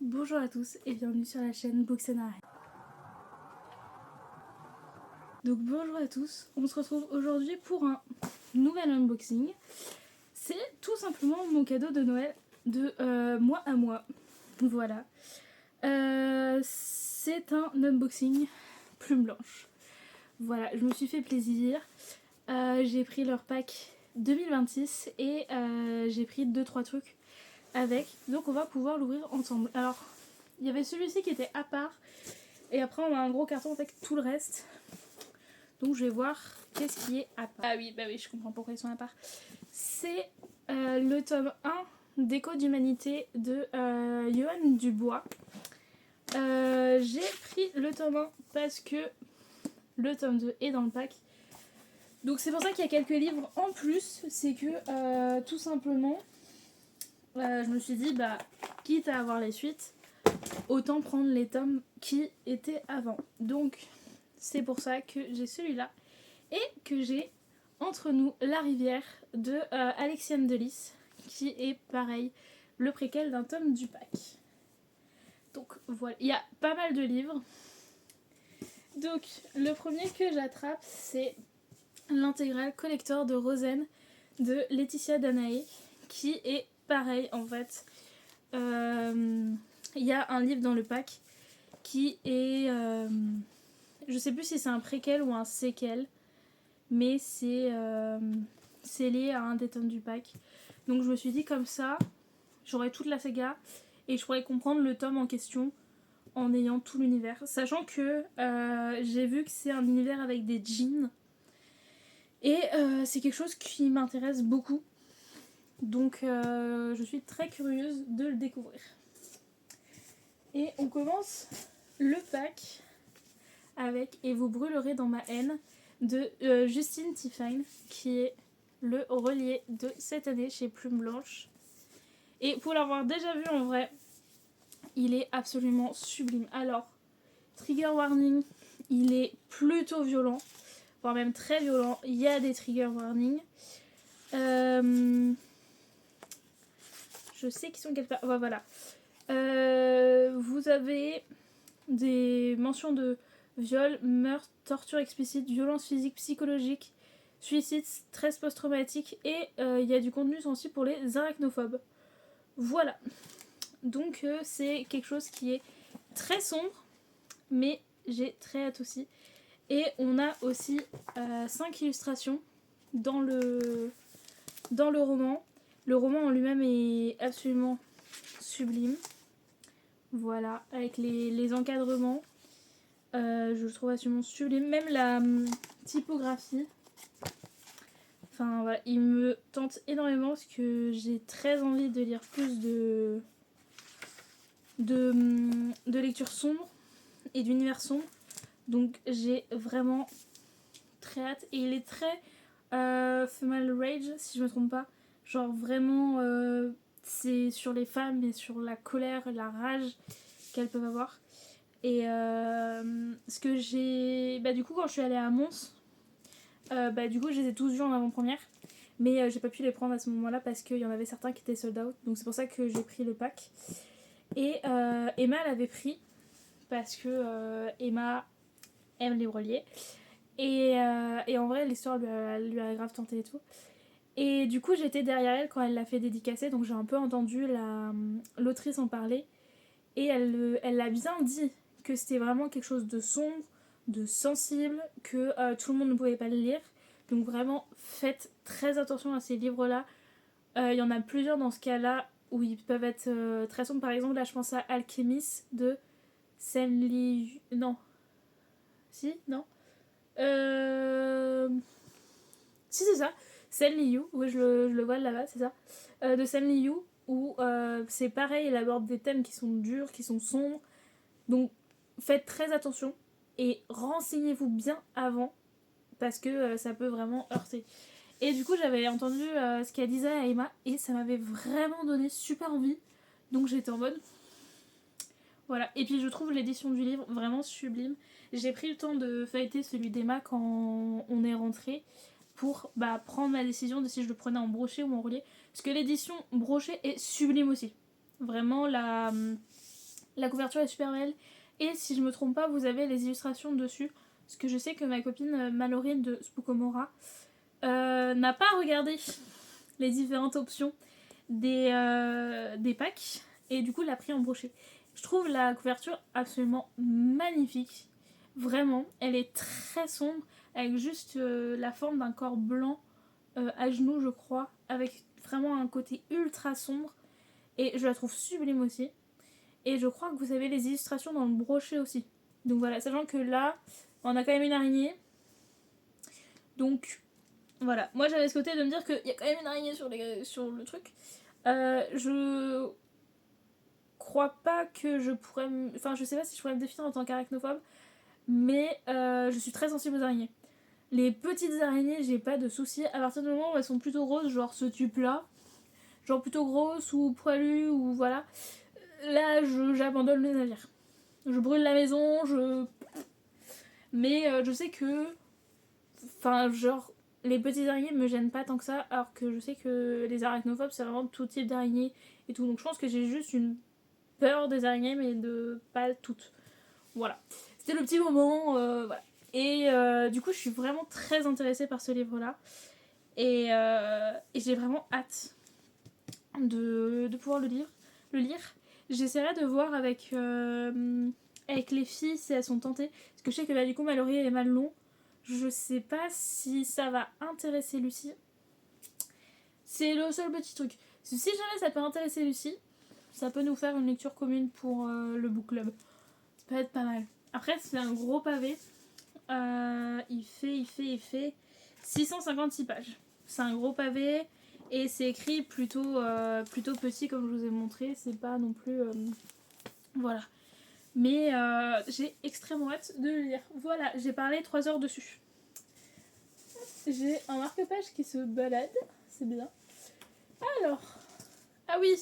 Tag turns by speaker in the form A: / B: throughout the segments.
A: Bonjour à tous et bienvenue sur la chaîne Books and Arrêt. Donc bonjour à tous, on se retrouve aujourd'hui pour un nouvel unboxing. C'est tout simplement mon cadeau de Noël de mois à moi. Voilà. C'est un unboxing plume blanche. Voilà, je me suis fait plaisir. J'ai pris leur pack 2026 et j'ai pris 2-3 trucs avec. Donc on va pouvoir l'ouvrir ensemble. Alors, il y avait celui-ci qui était à part. Et après on a un gros carton avec tout le reste. Donc je vais voir qu'est-ce qui est à part. Ah oui, bah oui, je comprends pourquoi ils sont à part. C'est le tome 1 d'Écho d'humanité de Johan Dubois. J'ai pris le tome 1 parce que le tome 2 est dans le pack. Donc c'est pour ça qu'il y a quelques livres en plus. C'est que tout simplement, je me suis dit, bah, quitte à avoir les suites, autant prendre les tomes qui étaient avant. Donc c'est pour ça que j'ai celui-là et que j'ai Entre nous la rivière de Alexiane Delis, qui est pareil, le préquel d'un tome du pack. Donc voilà, il y a pas mal de livres. Donc le premier que j'attrape, c'est l'intégrale collector de Rosen de Laetitia Danaé, qui est pareil en fait. Il y a un livre dans le pack qui est je sais plus si c'est un préquel ou un séquel, mais c'est lié à un des tomes du pack. Donc je me suis dit, comme ça j'aurais toute la saga et je pourrais comprendre le tome en question en ayant tout l'univers, sachant que j'ai vu que c'est un univers avec des djinns et c'est quelque chose qui m'intéresse beaucoup, donc je suis très curieuse de le découvrir. Et on commence le pack avec Et vous brûlerez dans ma haine de Justine Tiffany, qui est le relié de cette année chez Plume Blanche. Et pour l'avoir déjà vu en vrai, il est absolument sublime. Alors, trigger warning, il est plutôt violent, voire même très violent. Il y a des trigger warnings. Je sais qu'ils sont quelque part. Voilà. Vous avez des mentions de viol, meurtre, torture explicite, violence physique, psychologique, suicide, stress post-traumatique et il y a du contenu sensible pour les arachnophobes. Voilà. Donc c'est quelque chose qui est très sombre, mais j'ai très hâte aussi. Et on a aussi 5 illustrations dans le roman. Le roman en lui-même est absolument sublime. Voilà, avec les encadrements. Je le trouve absolument sublime. Même la typographie. Enfin voilà, il me tente énormément parce que j'ai très envie de lire plus de lecture sombre et d'univers sombre. Donc j'ai vraiment très hâte. Et il est très female rage, si je me trompe pas. Genre vraiment, c'est sur les femmes et sur la colère, la rage qu'elles peuvent avoir. Et ce que j'ai... Bah du coup quand je suis allée à Mons, du coup je les ai tous vus en avant-première. Mais j'ai pas pu les prendre à ce moment-là parce qu'il y en avait certains qui étaient sold out. Donc c'est pour ça que j'ai pris le pack. Et Emma l'avait pris parce que Emma aime les reliés. Et en vrai l'histoire lui a grave tenté et tout. Et du coup j'étais derrière elle quand elle l'a fait dédicacer. Donc j'ai un peu entendu l'autrice en parler. Et elle l'a bien dit que c'était vraiment quelque chose de sombre, de sensible, que tout le monde ne pouvait pas le lire. Donc vraiment, faites très attention à ces livres-là. Il y en a plusieurs dans ce cas-là où ils peuvent être très sombres. Par exemple, là je pense à Alchemist de Sen Non. Si. Non. Si, c'est ça. Sen Liu. Oui, je le vois là-bas, c'est ça. De Sen Liu, où c'est pareil, elle aborde des thèmes qui sont durs, qui sont sombres. Donc faites très attention et renseignez-vous bien avant parce que ça peut vraiment heurter. Et du coup j'avais entendu ce qu'elle disait à Emma et ça m'avait vraiment donné super envie. Donc j'étais en mode voilà. Et puis je trouve l'édition du livre vraiment sublime. J'ai pris le temps de feuilleter celui d'Emma quand on est rentré pour prendre ma décision de si je le prenais en brochet ou en relié. Parce que l'édition brochée est sublime aussi. Vraiment La couverture est super belle. Et si je me trompe pas, vous avez les illustrations dessus. Parce que je sais que ma copine Mallory de Spookomora n'a pas regardé les différentes options des packs. Et du coup, l'a pris en brochet. Je trouve la couverture absolument magnifique. Vraiment, elle est très sombre. Avec juste la forme d'un corps blanc à genoux, je crois. Avec vraiment un côté ultra sombre. Et je la trouve sublime aussi. Et je crois que vous avez les illustrations dans le brochet aussi. Donc voilà, sachant que là, on a quand même une araignée. Donc voilà, moi j'avais ce côté de me dire qu'il y a quand même une araignée sur le truc. Je crois pas que je pourrais... Enfin, je sais pas si je pourrais me définir en tant qu'arachnophobe, mais je suis très sensible aux araignées. Les petites araignées, j'ai pas de soucis. À partir du moment où elles sont plutôt roses, genre ce type-là, genre plutôt grosses ou poilues, ou voilà, là j'abandonne le navire. Je brûle la maison, mais je sais que... Enfin, genre, les petites araignées me gênent pas tant que ça, alors que je sais que les arachnophobes, c'est vraiment tout type d'araignées et tout. Donc je pense que j'ai juste une peur des araignées, mais de pas toutes. Voilà. C'était le petit moment, voilà. Et du coup, je suis vraiment très intéressée par ce livre-là. Et j'ai vraiment hâte de pouvoir le lire. J'essaierai de voir avec les filles si elles sont tentées. Parce que je sais que là, du coup, Mallory est mal long. Je sais pas si ça va intéresser Lucie. C'est le seul petit truc. Si jamais ça peut intéresser Lucie, ça peut nous faire une lecture commune pour le book club. Ça peut être pas mal. Après, c'est un gros pavé. Il fait 656 pages. C'est un gros pavé et c'est écrit plutôt petit comme je vous ai montré. C'est pas non plus... voilà. Mais j'ai extrêmement hâte de le lire. Voilà, j'ai parlé 3 heures dessus. J'ai un marque-page qui se balade. C'est bien. Alors... Ah oui,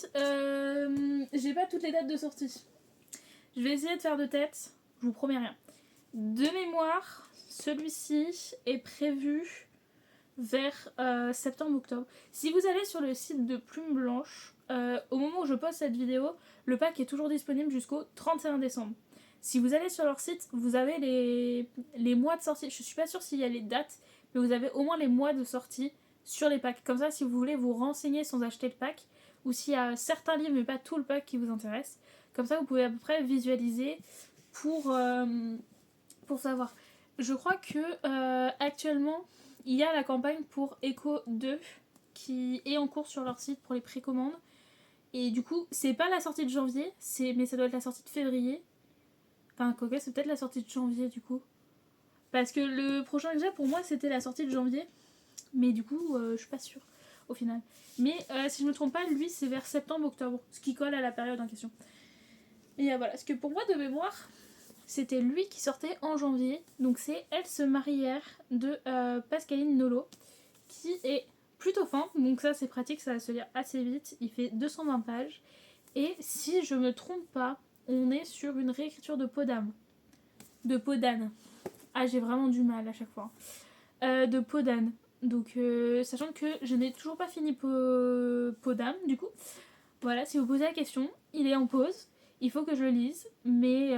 A: j'ai pas toutes les dates de sortie. Je vais essayer de faire de tête. Je vous promets rien. De mémoire, celui-ci est prévu vers septembre-octobre. Si vous allez sur le site de Plume Blanche, au moment où je poste cette vidéo, le pack est toujours disponible jusqu'au 31 décembre. Si vous allez sur leur site, vous avez les mois de sortie. Je suis pas sûre s'il y a les dates, mais vous avez au moins les mois de sortie sur les packs. Comme ça, si vous voulez vous renseigner sans acheter le pack, ou s'il y a certains livres mais pas tout le pack qui vous intéresse, comme ça vous pouvez à peu près visualiser pour savoir. Je crois que actuellement il y a la campagne pour Echo 2 qui est en cours sur leur site pour les précommandes. Et du coup, c'est pas la sortie de janvier, mais ça doit être la sortie de février. Enfin, quoi que c'est peut-être la sortie de janvier du coup. Parce que le prochain que j'ai pour moi c'était la sortie de janvier. Mais du coup, je suis pas sûre au final. Mais si je me trompe pas, lui c'est vers septembre-octobre, ce qui colle à la période en question. Et voilà, parce que pour moi de mémoire, c'était lui qui sortait en janvier. Donc c'est Elle se marièrent de Pascaline Nolo, qui est plutôt fin. Donc ça c'est pratique, ça va se lire assez vite. Il fait 220 pages. Et si je me trompe pas, on est sur une réécriture de Podam. De Podane. Ah, j'ai vraiment du mal à chaque fois. De Podane. Donc sachant que je n'ai toujours pas fini Podam du coup. Voilà, si vous posez la question, il est en pause. Il faut que je le lise, mais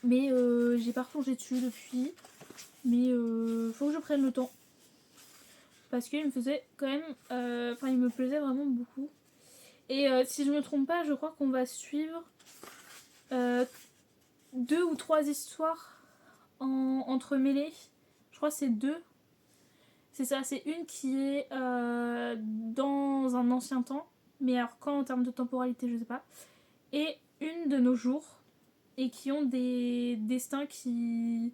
A: j'ai pas replongé dessus depuis. Mais faut que je prenne le temps. Parce qu'il me faisait quand même... Enfin, il me plaisait vraiment beaucoup. Et si je me trompe pas, je crois qu'on va suivre 2 ou 3 histoires entremêlées. Je crois que c'est 2. C'est ça, c'est une qui est dans un ancien temps. Mais alors quand en termes de temporalité, je sais pas. Et une de nos jours. Et qui ont des destins qui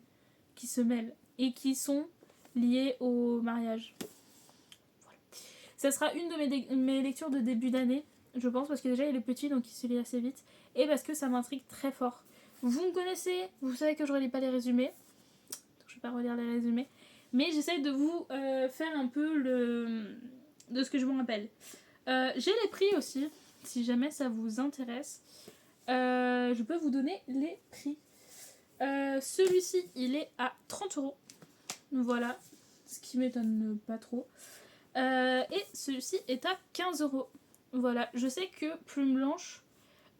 A: se mêlent. Et qui sont liés au mariage. Voilà. Ça sera une de mes lectures de début d'année. Je pense parce que déjà il est petit donc il se lit assez vite. Et parce que ça m'intrigue très fort. Vous me connaissez, vous savez que je relis pas les résumés. Donc je vais pas relire les résumés. Mais j'essaie de vous faire un peu de ce que je me rappelle. J'ai les prix aussi, si jamais ça vous intéresse. Je peux vous donner les prix. Celui-ci, il est à 30€. Voilà, ce qui m'étonne pas trop. Et celui-ci est à 15€. Voilà, je sais que Plume Blanche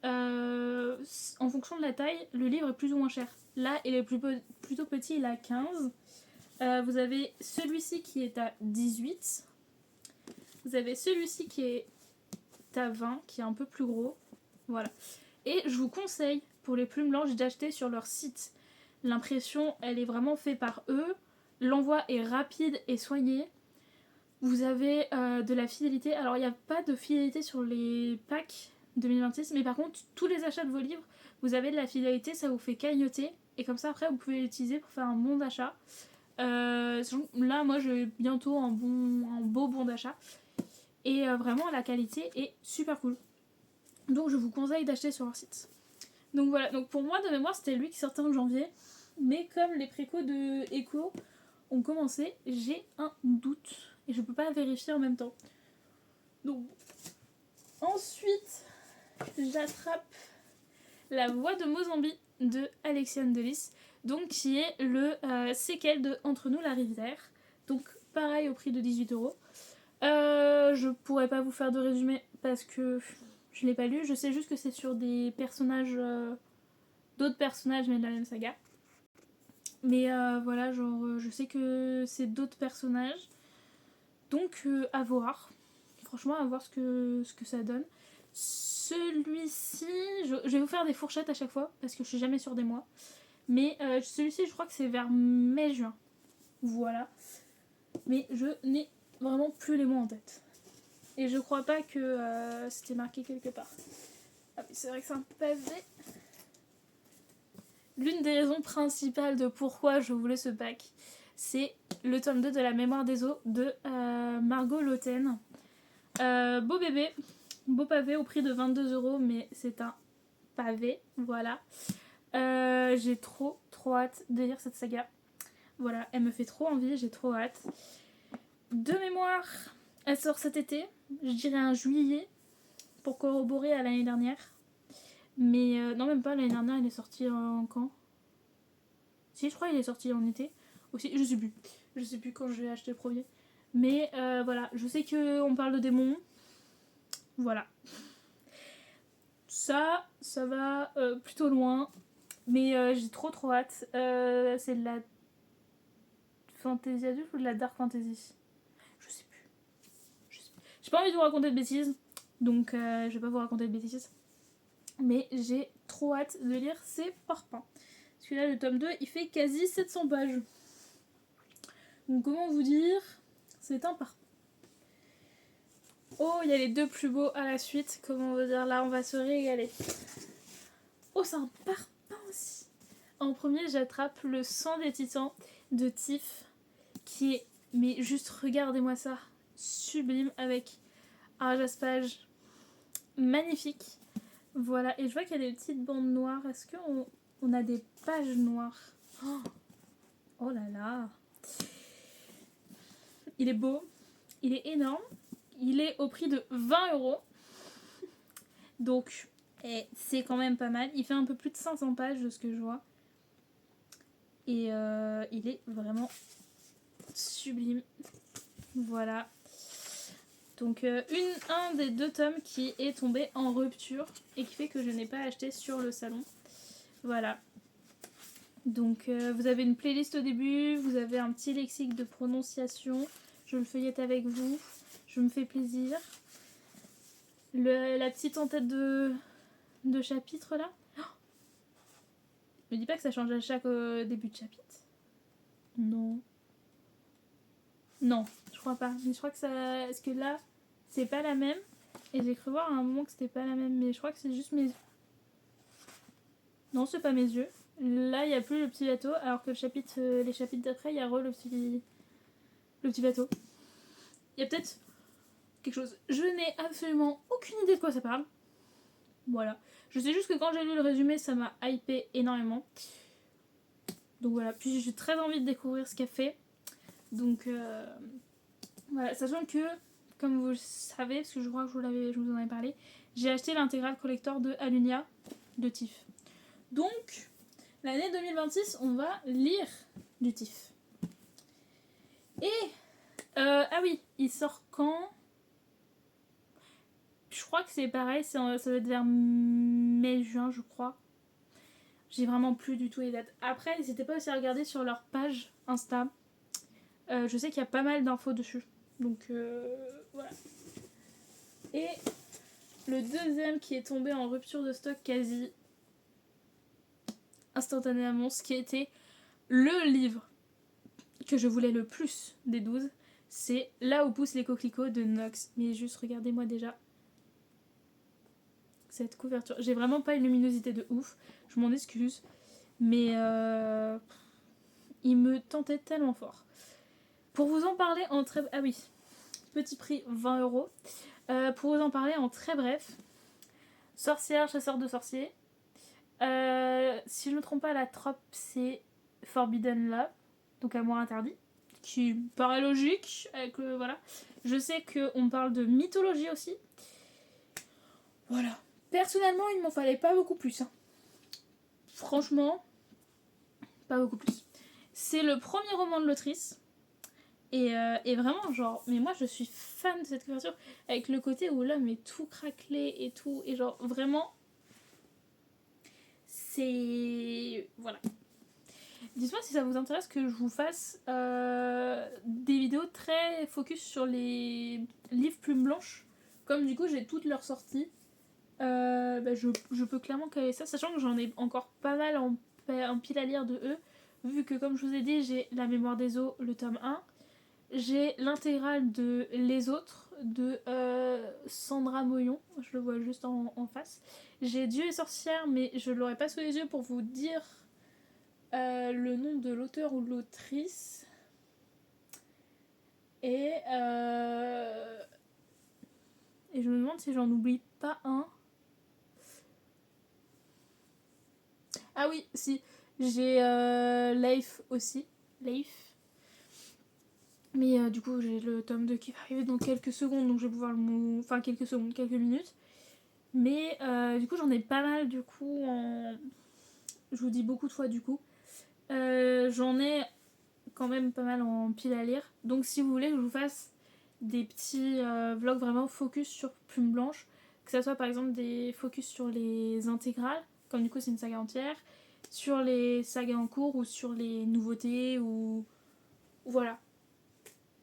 A: en fonction de la taille, le livre est plus ou moins cher. Là, il est plutôt petit, il est à 15. Vous avez celui-ci qui est à 18. Vous avez celui-ci qui est à 20, qui est un peu plus gros. Voilà. Et je vous conseille, pour les plumes blanches, d'acheter sur leur site. L'impression, elle est vraiment faite par eux. L'envoi est rapide et soigné. Vous avez de la fidélité. Alors, il n'y a pas de fidélité sur les packs 2026, mais par contre, tous les achats de vos livres, vous avez de la fidélité, ça vous fait cagnotter. Et comme ça, après, vous pouvez l'utiliser pour faire un bon d'achat. Là, moi, j'ai bientôt un beau bon d'achat. Et vraiment, la qualité est super cool. Donc, je vous conseille d'acheter sur leur site. Donc voilà, donc pour moi, de mémoire, c'était lui qui sortait en janvier. Mais comme les précos de Echo ont commencé, j'ai un doute. Et je peux pas vérifier en même temps. Donc, ensuite, j'attrape La Voix de Mozambique de Alexiane Delis. Donc, qui est le séquel de Entre nous la rivière. Donc, pareil au prix de 18€. Je pourrais pas vous faire de résumé parce que je l'ai pas lu. Je sais juste que c'est sur des personnages, d'autres personnages, mais de la même saga. Mais voilà, genre, je sais que c'est d'autres personnages. Donc, à voir. Franchement, à voir ce que ça donne. Celui-ci, je vais vous faire des fourchettes à chaque fois parce que je suis jamais sûre des mois. Mais celui-ci, je crois que c'est vers mai-juin. Voilà. Mais je n'ai vraiment plus les mots en tête. Et je crois pas que c'était marqué quelque part. Ah oui, c'est vrai que c'est un pavé. L'une des raisons principales de pourquoi je voulais ce pack, c'est le tome 2 de La Mémoire des eaux de Margot Loten. Beau bébé, beau pavé au prix de 22€, mais c'est un pavé, voilà. J'ai trop hâte de lire cette saga. Voilà, elle me fait trop envie, j'ai trop hâte. De mémoire, elle sort cet été, je dirais un juillet, pour corroborer à l'année dernière. Mais non, même pas, l'année dernière, il est sorti en quand? Si, je crois qu'il est sorti en été aussi, je sais plus. Je sais plus quand j'ai acheté le premier. Mais voilà, je sais qu'on parle de démons. Voilà. Ça va plutôt loin. Mais j'ai trop hâte. C'est de la fantasy adulte ou de la dark fantasy? Je sais plus. J'ai pas envie de vous raconter de bêtises. Donc je vais pas vous raconter de bêtises. Mais j'ai trop hâte de lire ces parpaings. Parce que là, le tome 2, il fait quasi 700 pages. Donc comment vous dire? C'est un parpaing. Oh, il y a les deux plus beaux à la suite. Comment vous dire? Là, on va se régaler. Oh, c'est un parpaing aussi. En premier, j'attrape Le Sang des Titans de Tiff. Qui est... Mais juste, regardez-moi ça. Sublime avec un jaspage magnifique. Voilà, et je vois qu'il y a des petites bandes noires. Est-ce qu'on a des pages noires? Oh là là. Il est beau. Il est énorme. Il est au prix de 20€. Donc, c'est quand même pas mal. Il fait un peu plus de 500 pages de ce que je vois. Et il est vraiment sublime. Voilà. Donc, un des deux tomes qui est tombé en rupture et qui fait que je n'ai pas acheté sur le salon. Voilà. Donc, vous avez une playlist au début, vous avez un petit lexique de prononciation. Je le feuillette avec vous. Je me fais plaisir. La petite en tête de chapitre là. Oh, me dis pas que ça change à chaque début de chapitre. Non. Non, je crois pas. Mais je crois que ça. Est-ce que là, c'est pas la même? Et j'ai cru voir à un moment que c'était pas la même. Mais je crois que c'est juste mes yeux. Non, c'est pas mes yeux. Là, il n'y a plus le petit bateau. Alors que les chapitres d'après, il y a le petit bateau. Il y a peut-être quelque chose. Je n'ai absolument aucune idée de quoi ça parle. Voilà. Je sais juste que quand j'ai lu le résumé, ça m'a hypé énormément. Donc voilà. Puis j'ai très envie de découvrir ce qu'elle fait. Donc voilà. Sachant que, comme vous le savez, parce que je crois que je vous en avais parlé, j'ai acheté l'intégrale collector de Alunia de Tiff. Donc, l'année 2026, on va lire du Tiff. Et ah oui, il sort quand? Je crois que c'est pareil, ça va être vers mai-juin, je crois. J'ai vraiment plus du tout les dates. Après, n'hésitez pas aussi à regarder sur leur page Insta. Je sais qu'il y a pas mal d'infos dessus. Donc voilà. Et le deuxième qui est tombé en rupture de stock quasi instantanément, ce qui était le livre que je voulais le plus des 12, c'est Là où poussent les coquelicots de Nox. Mais juste regardez-moi déjà cette couverture. J'ai vraiment pas une luminosité de ouf, je m'en excuse. Mais il me tentait tellement fort. Pour vous en parler en très... Ah oui, petit prix 20€. Pour vous en parler en très bref, sorcière, chasseur de sorciers. Si je ne me trompe pas, la trope c'est Forbidden Love, donc amour interdit, qui paraît logique. Avec voilà. Je sais qu'on parle de mythologie aussi. Voilà. Personnellement, il m'en fallait pas beaucoup plus. Hein. Franchement, pas beaucoup plus. C'est le premier roman de l'autrice. Et vraiment, genre, mais moi je suis fan de cette couverture avec le côté où l'homme est tout craquelé et tout. Et genre, vraiment, c'est. Voilà. Dites-moi si ça vous intéresse que je vous fasse des vidéos très focus sur les livres plumes blanches. Comme du coup j'ai toutes leurs sorties, je peux clairement caler ça, sachant que j'en ai encore pas mal en pile à lire de eux. Vu que comme je vous ai dit, j'ai La mémoire des eaux, le tome 1. J'ai l'intégrale de Les autres de Sandra Moyon, je le vois juste en face. J'ai Dieu et sorcière, mais je l'aurai pas sous les yeux pour vous dire le nom de l'auteur ou de l'autrice. Et je me demande si j'en oublie pas un. Ah oui, si. J'ai Leif aussi. Leif. Mais du coup, j'ai le tome 2 qui va arriver dans quelques secondes, donc je vais pouvoir le... Enfin, quelques secondes, quelques minutes. Mais du coup, j'en ai pas mal, du coup, en... Je vous dis beaucoup de fois, du coup. J'en ai quand même pas mal en pile à lire. Donc si vous voulez que je vous fasse des petits vlogs vraiment focus sur Plume Blanche, que ça soit par exemple des focus sur les intégrales, comme du coup c'est une saga entière, sur les sagas en cours ou sur les nouveautés ou... Voilà.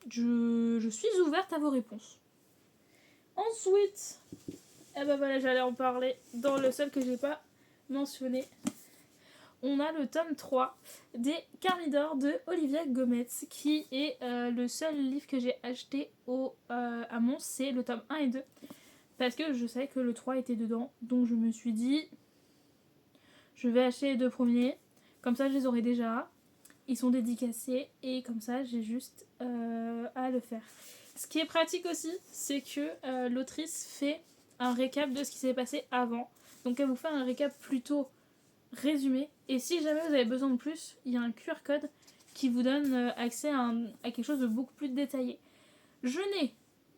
A: Je suis ouverte à vos réponses. Ensuite, eh ben voilà, j'allais en parler dans le seul que j'ai pas mentionné. On a le tome 3 des Carmidor de Olivia Gometz, qui est le seul livre que j'ai acheté à Mons, c'est le tome 1 et 2. Parce que je savais que le 3 était dedans, donc je me suis dit, je vais acheter les deux premiers, comme ça je les aurai déjà, ils sont dédicacés, et comme ça j'ai juste à le faire. Ce qui est pratique aussi, c'est que l'autrice fait un récap de ce qui s'est passé avant. Donc elle vous fait un récap plutôt résumé, et si jamais vous avez besoin de plus, il y a un QR code qui vous donne accès à quelque chose de beaucoup plus détaillé. Je n'ai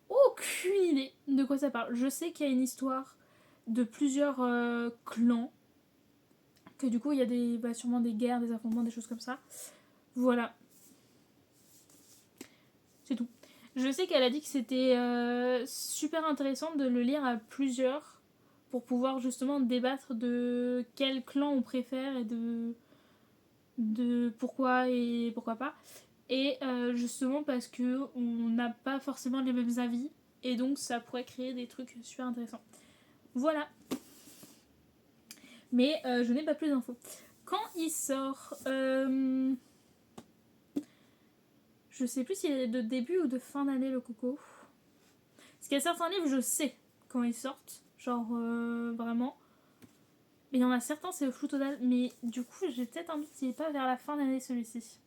A: aucune idée de quoi ça parle. Je sais qu'il y a une histoire de plusieurs clans, que du coup il y a sûrement des guerres, des affrontements, des choses comme ça. Voilà. C'est tout. Je sais qu'elle a dit que c'était super intéressant de le lire à plusieurs pour pouvoir justement débattre de quel clan on préfère et de pourquoi et pourquoi pas. Et justement parce que on n'a pas forcément les mêmes avis et donc ça pourrait créer des trucs super intéressants. Voilà. Mais je n'ai pas plus d'infos. Quand il sort, je sais plus s'il est de début ou de fin d'année le coco. Parce qu'il y a certains livres, je sais quand ils sortent. Genre vraiment. Mais il y en a certains, c'est le flou total. Mais du coup, j'ai peut-être un doute s'il n'est pas vers la fin d'année celui-ci.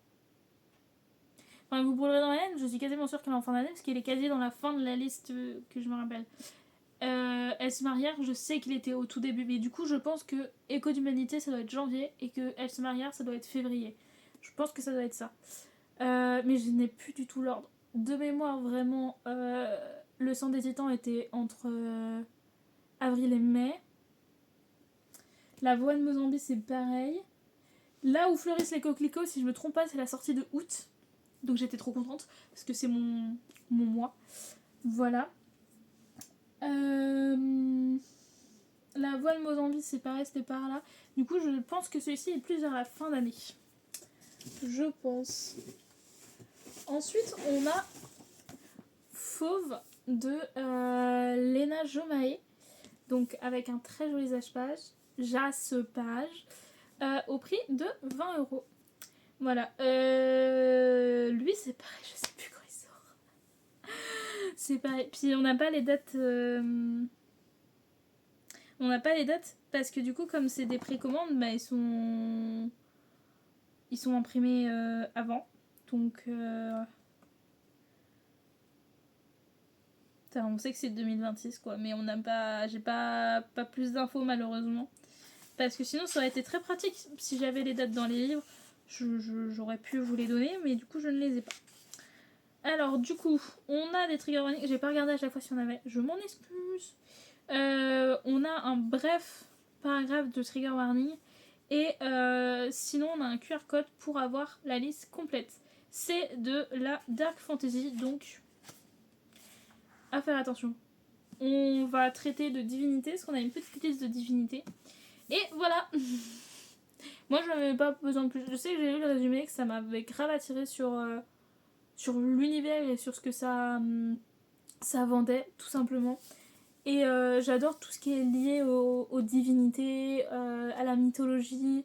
A: Enfin, vous brûlerez dans la laine, je suis quasiment sûre qu'il est en fin d'année parce qu'il est quasi dans la fin de la liste que je me rappelle. Elle se marièrent, je sais qu'il était au tout début, mais du coup, je pense que Écho d'humanité ça doit être janvier et que Elle se marièrent ça doit être février. Je pense que ça doit être ça. Mais je n'ai plus du tout l'ordre. De mémoire, vraiment, le sang des titans était entre avril et mai. La voix de Mozambique, c'est pareil. Là où fleurissent les coquelicots, si je me trompe pas, c'est la sortie de août. Donc j'étais trop contente parce que c'est mon mois. Voilà. La voile Mozambique, c'est pareil, c'était par là. Du coup, je pense que celui-ci est plus vers la fin d'année. Je pense. Ensuite, on a Fauve de Lena Jomae. Donc, avec un très joli jaspage. Au prix de 20€. Voilà. Lui, c'est pareil, je sais plus quand il sort. C'est pareil. Puis, on n'a pas les dates... On n'a pas les dates parce que du coup, comme c'est des précommandes, bah, ils sont imprimés avant. Donc, on sait que c'est 2026 quoi, mais on n'a pas, j'ai pas plus d'infos malheureusement. Parce que sinon, ça aurait été très pratique si j'avais les dates dans les livres. J'aurais pu vous les donner, mais du coup, je ne les ai pas. Alors, du coup, on a des trigger warnings. J'ai pas regardé à chaque fois si on avait. Je m'en excuse. On a un bref paragraphe de trigger warning. Et sinon, on a un QR code pour avoir la liste complète. C'est de la Dark Fantasy, donc à faire attention. On va traiter de divinité, parce qu'on a une petite liste de divinités. Et voilà. Moi, je n'avais pas besoin de plus. Je sais que j'ai lu le résumé, que ça m'avait grave attiré sur l'univers et sur ce que ça vendait, tout simplement. Et j'adore tout ce qui est lié aux divinités, à la mythologie,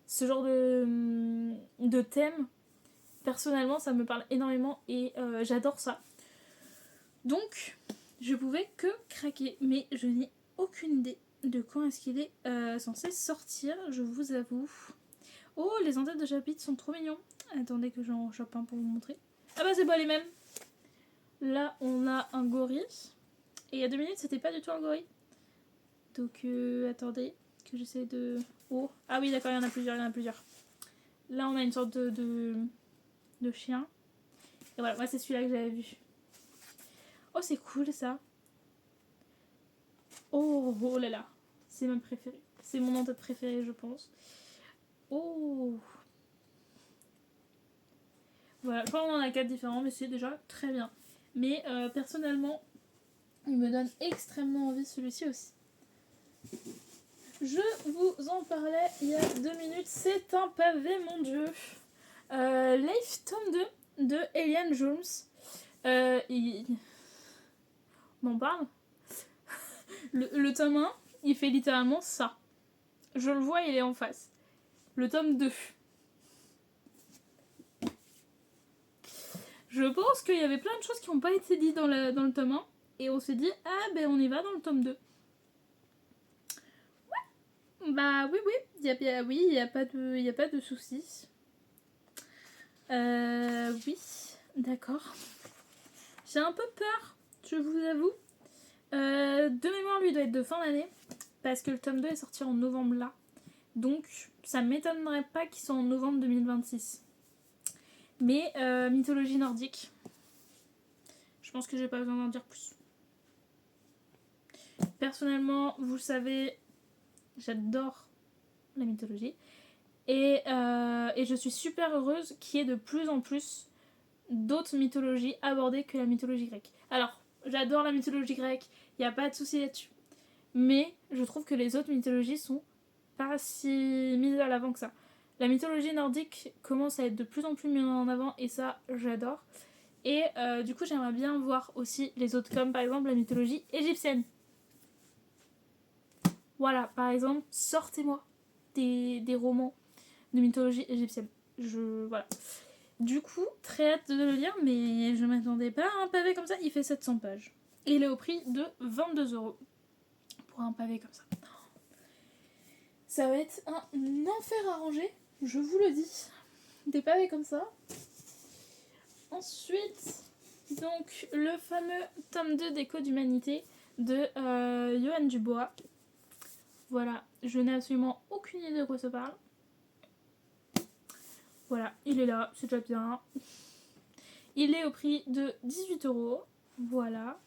A: ce genre de thème. Personnellement, ça me parle énormément et j'adore ça. Donc, je pouvais que craquer, mais je n'ai aucune idée de quand est-ce qu'il est censé sortir, je vous avoue. Oh, les en-têtes de chapitre sont trop mignons. Attendez que j'en chope un pour vous montrer. Ah bah c'est pas les mêmes. Là, on a un gorille. Et il y a 2 minutes, c'était pas du tout un gorille. Donc, attendez, que j'essaie de... Oh, ah oui, d'accord, il y en a plusieurs, Là, on a une sorte de chien. Et voilà, moi, c'est celui-là que j'avais vu. Oh, c'est cool, ça. Oh là là. C'est ma préférée. C'est mon en-tête préférée, je pense. Oh. Voilà, je crois qu'on en a 4 différents, mais c'est déjà très bien. Mais personnellement, il me donne extrêmement envie celui-ci aussi. Je vous en parlais il y a 2 minutes. C'est un pavé, mon dieu. Life tome 2 de Eliane Jones. On en parle. Le tome 1, il fait littéralement ça. Je le vois, il est en face. Le tome 2. Je pense qu'il y avait plein de choses qui n'ont pas été dites dans le tome 1. Et on s'est dit, ah ben on y va dans le tome 2. Ouais. Bah oui, il n'y a pas de soucis. Oui, d'accord. J'ai un peu peur, je vous avoue. De mémoire, lui doit être de fin d'année. Parce que le tome 2 est sorti en novembre là. Donc, ça m'étonnerait pas qu'il soit en novembre 2026. Mais mythologie nordique. Je pense que j'ai pas besoin d'en dire plus. Personnellement, vous le savez, j'adore la mythologie. Et je suis super heureuse qu'il y ait de plus en plus d'autres mythologies abordées que la mythologie grecque. Alors, j'adore la mythologie grecque, il n'y a pas de souci là-dessus. Mais je trouve que les autres mythologies sont pas si mises à l'avant que ça. La mythologie nordique commence à être de plus en plus mise en avant et ça, j'adore. Et du coup, j'aimerais bien voir aussi les autres, comme par exemple la mythologie égyptienne. Voilà, par exemple, sortez-moi des romans de mythologie égyptienne. Voilà. Du coup, très hâte de le lire, mais je m'attendais pas à un pavé comme ça. Il fait 700 pages. Et il est au prix de 22€ pour un pavé comme ça. Ça va être un enfer à ranger, je vous le dis. Des pavés comme ça. Ensuite, donc, le fameux tome 2 des Codes d'Humanité de Johan Dubois. Voilà, je n'ai absolument aucune idée de quoi ça parle. Voilà, il est là, c'est déjà bien. Il est au prix de 18€. Voilà.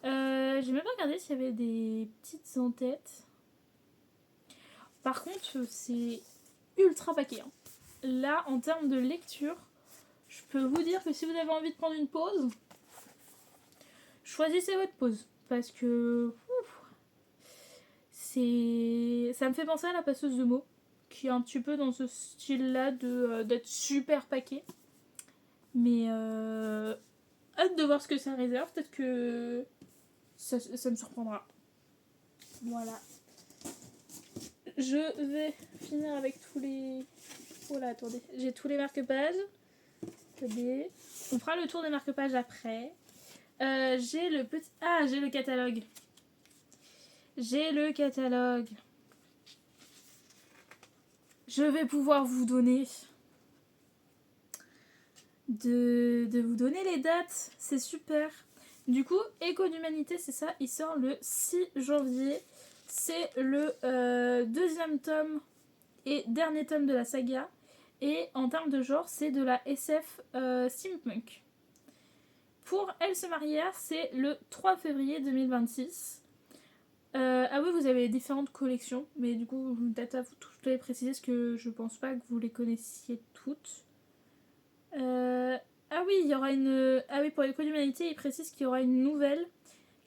A: J'ai même pas regardé s'il y avait des petites en-têtes. Par contre, c'est ultra paquet. Hein. Là, en termes de lecture, je peux vous dire que si vous avez envie de prendre une pause, choisissez votre pause. Parce que Ça me fait penser à la passeuse de mots, qui est un petit peu dans ce style-là d'être super paquet. Mais hâte de voir ce que ça réserve. Peut-être que ça me surprendra. Voilà. Je vais finir avec tous les... Oh là, attendez. J'ai tous les marque-pages. Attendez. On fera le tour des marque-pages après. J'ai le petit... Ah, j'ai le catalogue. J'ai le catalogue. Je vais pouvoir vous donner... De vous donner les dates. C'est super. Du coup, Écho d'Humanité, c'est ça. Il sort le 6 janvier. C'est le deuxième tome et dernier tome de la saga. Et en termes de genre, c'est de la SF steampunk. Pour Elle se marièrent, c'est le 3 février 2026. Ah oui, vous avez différentes collections, mais du coup, Data, vous devez préciser parce que je pense pas que vous les connaissiez toutes. Ah oui, il y aura une... Ah oui, pour les codes d'humanité, il précise qu'il y aura une nouvelle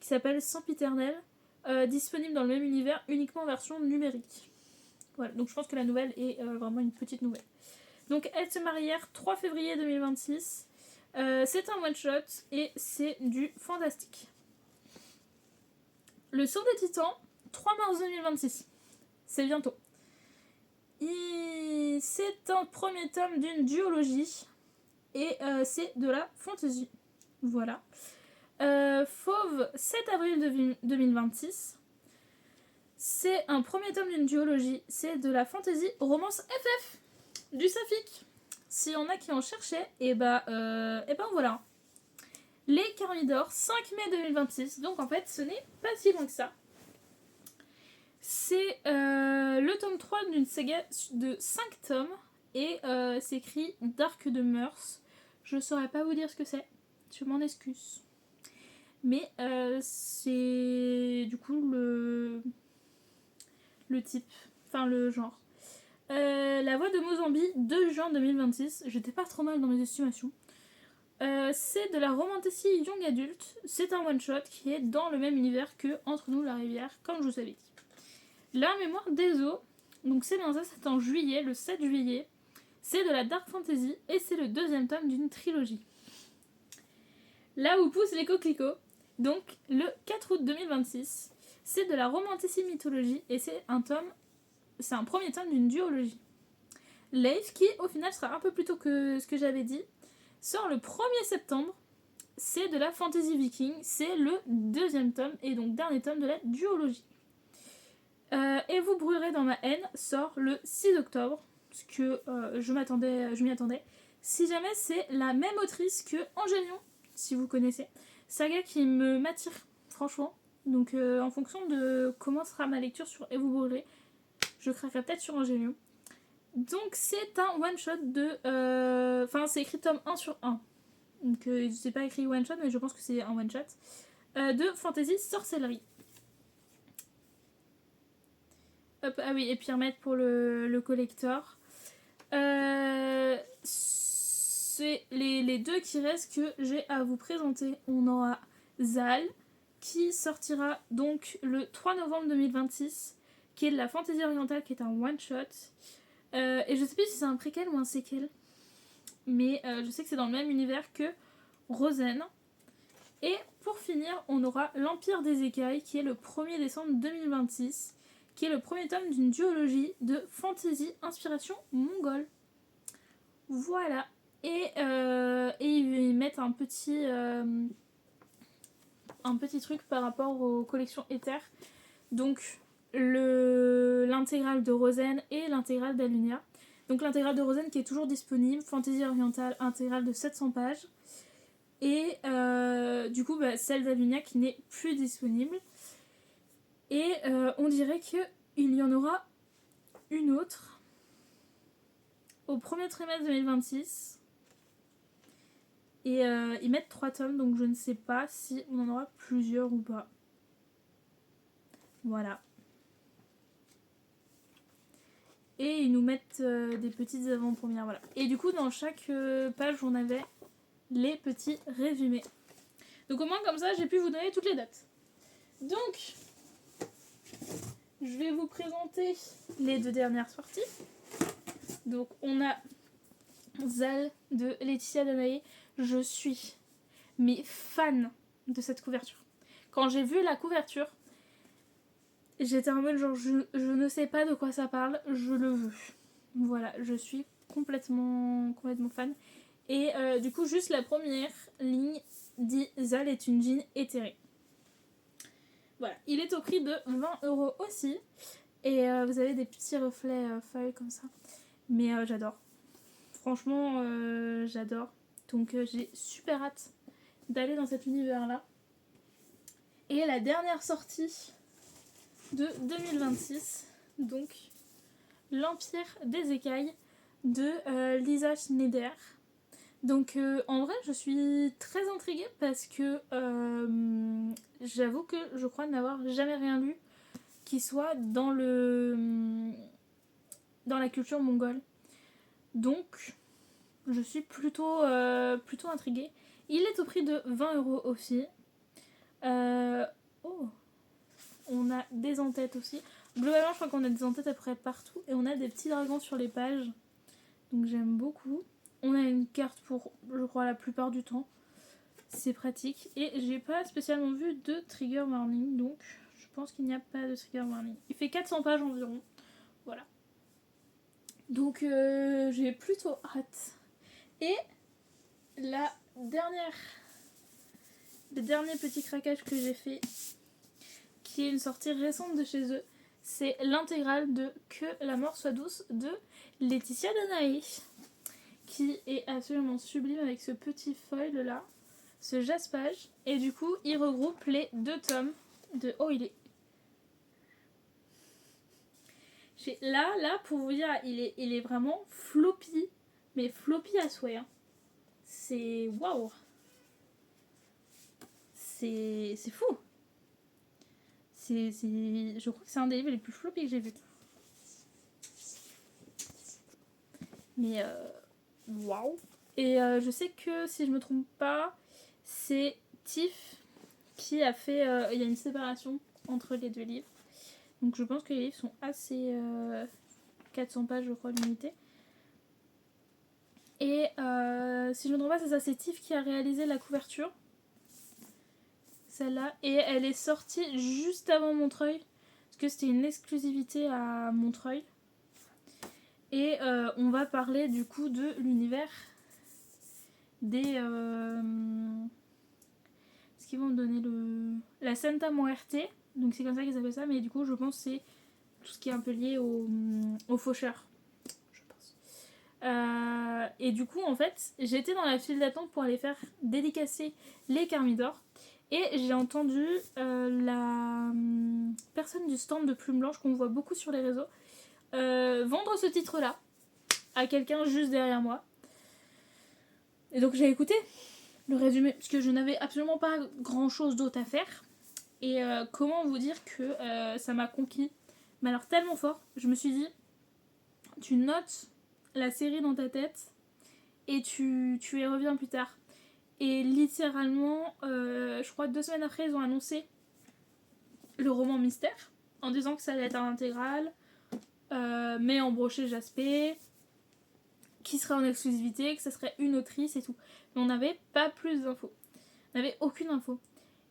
A: qui s'appelle Sempiternel, disponible dans le même univers, uniquement en version numérique. Voilà, donc je pense que la nouvelle est vraiment une petite nouvelle. Donc, Elles se marièrent, 3 février 2026. C'est un one-shot et c'est du fantastique. Le Saut des Titans, 3 mars 2026. C'est bientôt. C'est un premier tome d'une duologie et c'est de la fantasy. Voilà. Fauve, 7 avril 2026. C'est un premier tome d'une duologie. C'est de la fantasy romance FF. Du Sapphic. S'il y en a qui en cherchaient, et ben voilà. Les Carmidors, 5 mai 2026. Donc en fait, ce n'est pas si loin que ça. C'est le tome 3 d'une saga de 5 tomes. Et c'est écrit Dark de Mœurs. Je saurais pas vous dire ce que c'est. Je m'en excuse. Mais c'est du coup le type. Enfin le genre. La Voix de Mozambique, 2 juin 2026. J'étais pas trop mal dans mes estimations. C'est de la romantasy young adulte. C'est un one-shot qui est dans le même univers que Entre nous la rivière, comme je vous avais dit. La mémoire des eaux. Donc c'est dans ça, c'est en juillet, le 7 juillet. C'est de la dark fantasy et c'est le deuxième tome d'une trilogie. Là où poussent les coquelicots. Donc le 4 août 2026. C'est de la romantasy mythologie et c'est un premier tome d'une duologie. Leif, qui au final sera un peu plus tôt que ce que j'avais dit, sort le 1er septembre. C'est de la fantasy viking. C'est le deuxième tome et donc dernier tome de la duologie. Et vous brûlerez dans ma haine sort le 6 octobre. Parce que je m'y attendais. Si jamais c'est la même autrice que Angélion, si vous connaissez. Saga qui m'attire, franchement. Donc en fonction de comment sera ma lecture sur Et vous brûlerez, je craquerai peut-être sur Angélion. Donc c'est un one-shot de... Enfin c'est écrit tome 1 sur 1. Donc c'est pas écrit one-shot mais je pense que c'est un one-shot. De fantasy sorcellerie. Hop, ah oui, et puis remettre pour le collector. C'est les deux qui restent que j'ai à vous présenter. On aura Zal qui sortira donc le 3 novembre 2026, qui est de la fantasy orientale, qui est un one-shot. Et je sais plus si c'est un préquel ou un séquel, mais je sais que c'est dans le même univers que Rosen. Et pour finir, on aura l'Empire des Écailles, qui est le 1er décembre 2026, qui est le premier tome d'une duologie de fantasy inspiration mongole. Voilà. Et ils mettent un petit truc par rapport aux collections Ether. Donc l'intégrale de Rosen et l'intégrale d'Alunia. Donc l'intégrale de Rosen qui est toujours disponible, fantasy orientale intégrale de 700 pages. Et du coup celle d'Alunia qui n'est plus disponible. Et on dirait qu'il y en aura une autre au premier trimestre 2026. Et ils mettent 3 tomes, donc je ne sais pas si on en aura plusieurs ou pas. Voilà. Et ils nous mettent des petites avant-premières, voilà. Et du coup, dans chaque page, on avait les petits résumés. Donc au moins, comme ça, j'ai pu vous donner toutes les dates. Donc, je vais vous présenter les 2 dernières sorties. Donc on a Zal de Laetitia Danae. Je suis fan de cette couverture. Quand j'ai vu la couverture, j'étais en mode genre je ne sais pas de quoi ça parle, je le veux. Voilà, je suis complètement fan. Et du coup, juste la première ligne dit Zal est une jean éthérée. Voilà, il est au prix de 20€ aussi. Et vous avez des petits reflets feuilles comme ça. Mais j'adore. Franchement, j'adore. Donc j'ai super hâte d'aller dans cet univers-là. Et la dernière sortie de 2026, donc l'Empire des écailles de Lisa Schneider. Donc en vrai je suis très intriguée parce que j'avoue que je crois n'avoir jamais rien lu qui soit dans la culture mongole. Donc je suis plutôt intriguée. Il est au prix de 20€ aussi. On a des en-têtes aussi. Globalement je crois qu'on a des en-têtes à peu près partout. Et on a des petits dragons sur les pages. Donc j'aime beaucoup. On a une carte pour, je crois, la plupart du temps. C'est pratique. Et j'ai pas spécialement vu de trigger warning. Donc je pense qu'il n'y a pas de trigger warning. Il fait 400 pages environ. Voilà. Donc j'ai plutôt hâte. Et le dernier petit craquage que j'ai fait, qui est une sortie récente de chez eux, c'est l'intégrale de Que la mort soit douce de Laetitia Danae, qui est absolument sublime avec ce petit foil là, ce jaspage, et du coup il regroupe les 2 tomes de... Oh, il est... Là, pour vous dire, il est vraiment floppy, mais floppy à souhait. Hein. C'est... Waouh. C'est fou. Je crois que c'est un des livres les plus floppy que j'ai vu. Mais waouh. Et je sais que si je me trompe pas, c'est Tiff qui a fait... il y a une séparation entre les 2 livres. Donc je pense que les livres sont assez... 400 pages je crois l'unité. Et si je me trompe pas, c'est ça, c'est Tiff qui a réalisé la couverture. Celle-là. Et elle est sortie juste avant Montreuil. Parce que c'était une exclusivité à Montreuil. Et on va parler du coup de l'univers des... ce qu'ils vont me donner la Santa Muerte. Donc c'est comme ça qu'ils appellent ça. Mais du coup je pense que c'est tout ce qui est un peu lié au faucheur. Je pense. Et du coup en fait j'étais dans la file d'attente pour aller faire dédicacer les Carmidor. Et j'ai entendu la personne du stand de Plume Blanche qu'on voit beaucoup sur les réseaux vendre ce titre-là à quelqu'un juste derrière moi. Et donc j'ai écouté le résumé, parce que je n'avais absolument pas grand-chose d'autre à faire. Et comment vous dire que ça m'a conquis. Mais alors tellement fort, je me suis dit, tu notes la série dans ta tête et tu y reviens plus tard. Et littéralement, je crois 2 semaines après, ils ont annoncé le roman Mystère, en disant que ça allait être un intégral, mais en brochet jaspé, qui serait en exclusivité, que ça serait une autrice et tout. Mais on n'avait pas plus d'infos. On n'avait aucune info.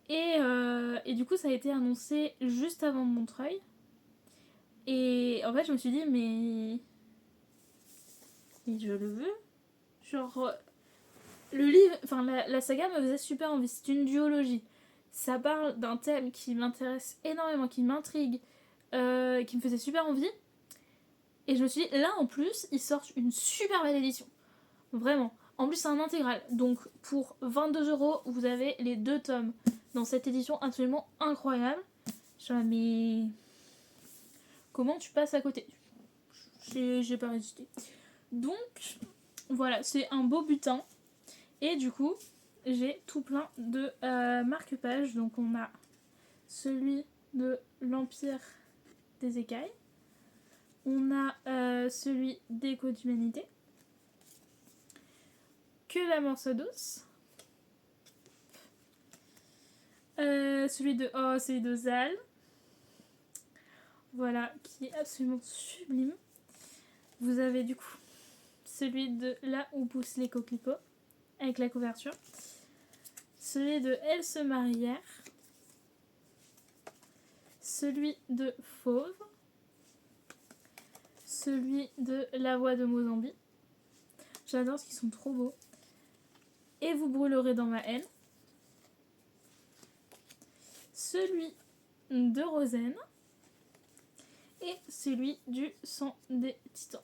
A: Et du coup, ça a été annoncé juste avant Montreuil. Et en fait, je me suis dit, mais je le veux. Genre, le livre, enfin la saga me faisait super envie. C'est une duologie. Ça parle d'un thème qui m'intéresse énormément, qui m'intrigue, qui me faisait super envie. Et je me suis dit, là en plus, ils sortent une super belle édition. Vraiment. En plus, c'est un intégral. Donc, pour 22€, vous avez les 2 tomes dans cette édition absolument incroyable. Je me mais comment tu passes à côté? J'ai pas résisté. Donc, voilà, c'est un beau butin. Et du coup, j'ai tout plein de marque-pages. Donc, on a celui de l'Empire des écailles. On a celui d'Écho d'humanité. Que la mort soit douce. Celui de Zal. Voilà, qui est absolument sublime. Vous avez du coup celui de Là où poussent les coquelicots, avec la couverture. Celui de Elles se marièrent. Celui de Fauve. Celui de La voix de Mozambique. J'adore ce qu'ils sont trop beaux. Et vous brûlerez dans ma haine. Celui de Rosen. Et celui du sang des titans.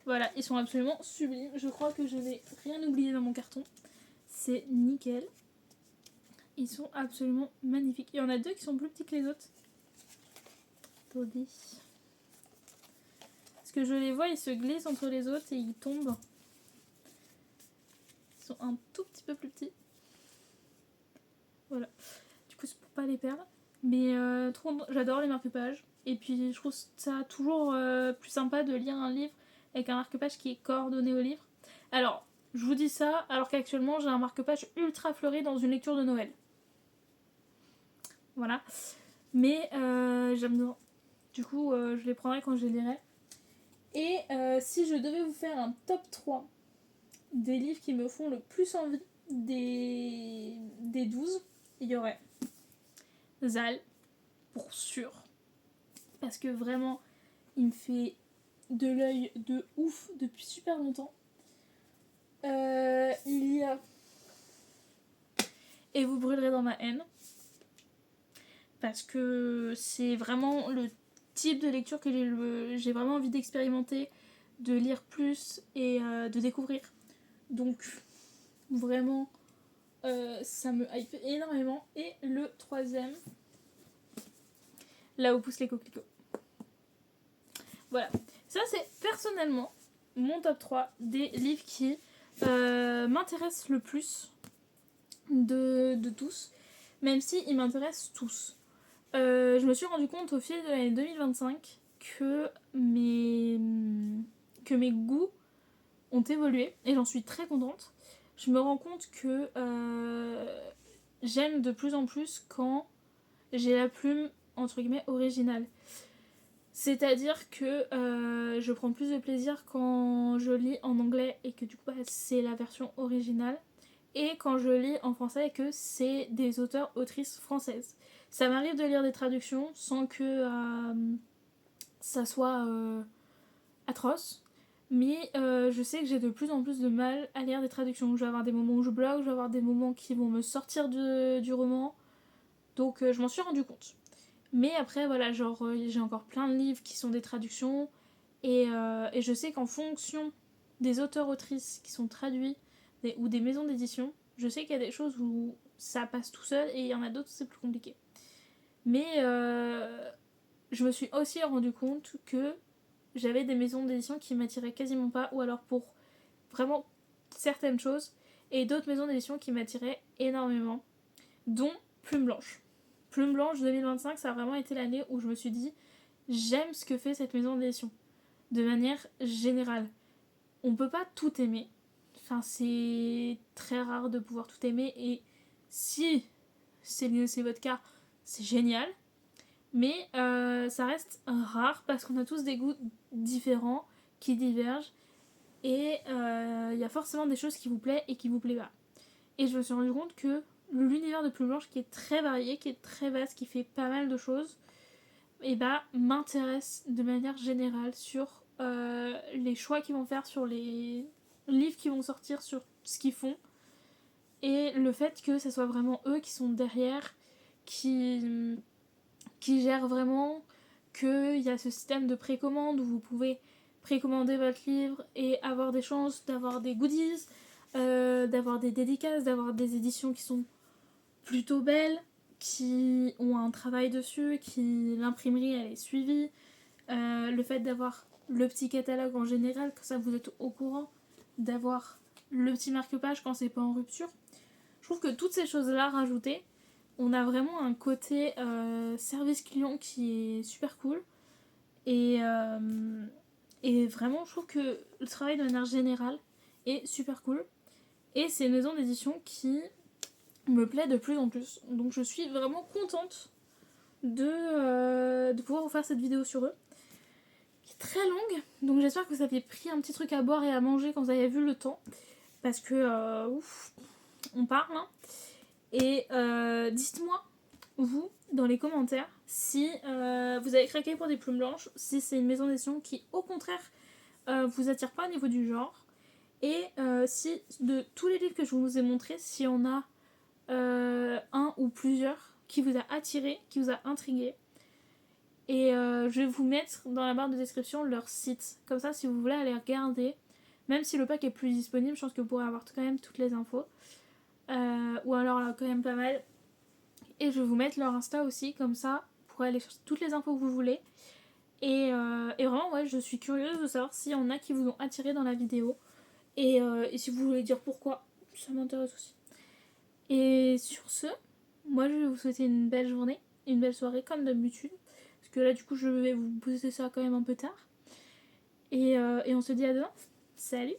A: Voilà, ils sont absolument sublimes. Je crois que je n'ai rien oublié dans mon carton. C'est nickel. Ils sont absolument magnifiques. Il y en a deux qui sont plus petits que les autres. Attendez. Parce que je les vois, ils se glissent entre les autres et ils tombent. Ils sont un tout petit peu plus petits. Voilà. Du coup, c'est pour pas les perdre. Mais j'adore les marque-pages. Et puis, je trouve ça toujours plus sympa de lire un livre avec un marque-page qui est coordonné au livre. Alors, je vous dis ça, alors qu'actuellement, j'ai un marque-page ultra fleuri dans une lecture de Noël. Voilà. Mais j'aime bien. Du coup, je les prendrai quand je les lirai. Et si je devais vous faire un top 3 des livres qui me font le plus envie des 12, il y aurait Zal, pour sûr. Parce que vraiment, il me fait de l'œil de ouf depuis super longtemps. Il y a Et vous brûlerez dans ma haine. Parce que c'est vraiment le type de lecture que j'ai vraiment envie d'expérimenter, de lire plus et de découvrir. Donc vraiment ça me hype énormément. Et le troisième, Là où poussent les coquelicots. Voilà, ça c'est personnellement mon top 3 des livres qui m'intéressent le plus de tous, même si ils m'intéressent tous. Je me suis rendu compte au fil de l'année 2025 que mes goûts ont évolué et j'en suis très contente. Je me rends compte que j'aime de plus en plus quand j'ai la plume entre guillemets originale. C'est-à-dire que je prends plus de plaisir quand je lis en anglais et que du coup c'est la version originale, et quand je lis en français et que c'est des auteurs-autrices françaises. Ça m'arrive de lire des traductions sans que ça soit atroce, mais je sais que j'ai de plus en plus de mal à lire des traductions. Je vais avoir des moments où je bloque, je vais avoir des moments qui vont me sortir du roman, donc je m'en suis rendu compte. Mais après, voilà, genre, j'ai encore plein de livres qui sont des traductions. Et je sais qu'en fonction des auteurs-autrices qui sont traduits ou des maisons d'édition, je sais qu'il y a des choses où ça passe tout seul et il y en a d'autres où c'est plus compliqué. Mais je me suis aussi rendu compte que j'avais des maisons d'édition qui m'attiraient quasiment pas, ou alors pour vraiment certaines choses, et d'autres maisons d'édition qui m'attiraient énormément, dont Plume Blanche. Plume Blanche 2025, ça a vraiment été l'année où je me suis dit j'aime ce que fait cette maison d'édition. De manière générale. On peut pas tout aimer. Enfin, c'est très rare de pouvoir tout aimer. Et si c'est votre cas, c'est génial. Mais ça reste rare parce qu'on a tous des goûts différents qui divergent. Et il y a forcément des choses qui vous plaisent et qui vous plaisent pas. Et je me suis rendu compte que l'univers de Plume Blanche, qui est très varié, qui est très vaste, qui fait pas mal de choses, et m'intéresse de manière générale sur les choix qu'ils vont faire, sur les livres qui vont sortir, sur ce qu'ils font, et le fait que ce soit vraiment eux qui sont derrière, qui gèrent vraiment, qu'il y a ce système de précommande où vous pouvez précommander votre livre et avoir des chances d'avoir des goodies, d'avoir des dédicaces, d'avoir des éditions qui sont plutôt belles, qui ont un travail dessus, l'imprimerie elle est suivie, le fait d'avoir le petit catalogue en général, comme ça vous êtes au courant, d'avoir le petit marque-page quand c'est pas en rupture. Je trouve que toutes ces choses-là rajoutées, on a vraiment un côté service client qui est super cool. Et vraiment, je trouve que le travail de manière générale est super cool. Et c'est une maison d'édition qui me plaît de plus en plus. Donc je suis vraiment contente de pouvoir vous faire cette vidéo sur eux, qui est très longue. Donc j'espère que vous aviez pris un petit truc à boire et à manger quand vous avez vu le temps, parce que on parle. Hein. Et dites-moi, vous, dans les commentaires, si vous avez craqué pour des plumes blanches, si c'est une maison d'édition qui, au contraire, vous attire pas au niveau du genre. Et si, de tous les livres que je vous ai montrés, s'il y en a un ou plusieurs qui vous a attiré, qui vous a intrigué. Et je vais vous mettre dans la barre de description leur site. Comme ça, si vous voulez aller regarder, même si le pack est plus disponible, je pense que vous pourrez avoir quand même toutes les infos. Ou alors là, quand même pas mal. Et je vais vous mettre leur Insta aussi, comme ça, vous pourrez aller chercher toutes les infos que vous voulez. Et vraiment, ouais, je suis curieuse de savoir s'il y en a qui vous ont attiré dans la vidéo. Et si vous voulez dire pourquoi, ça m'intéresse aussi. Et sur ce, moi je vais vous souhaiter une belle journée, une belle soirée comme d'habitude. Parce que là, du coup, je vais vous poser ça quand même un peu tard. Et on se dit à demain. Salut!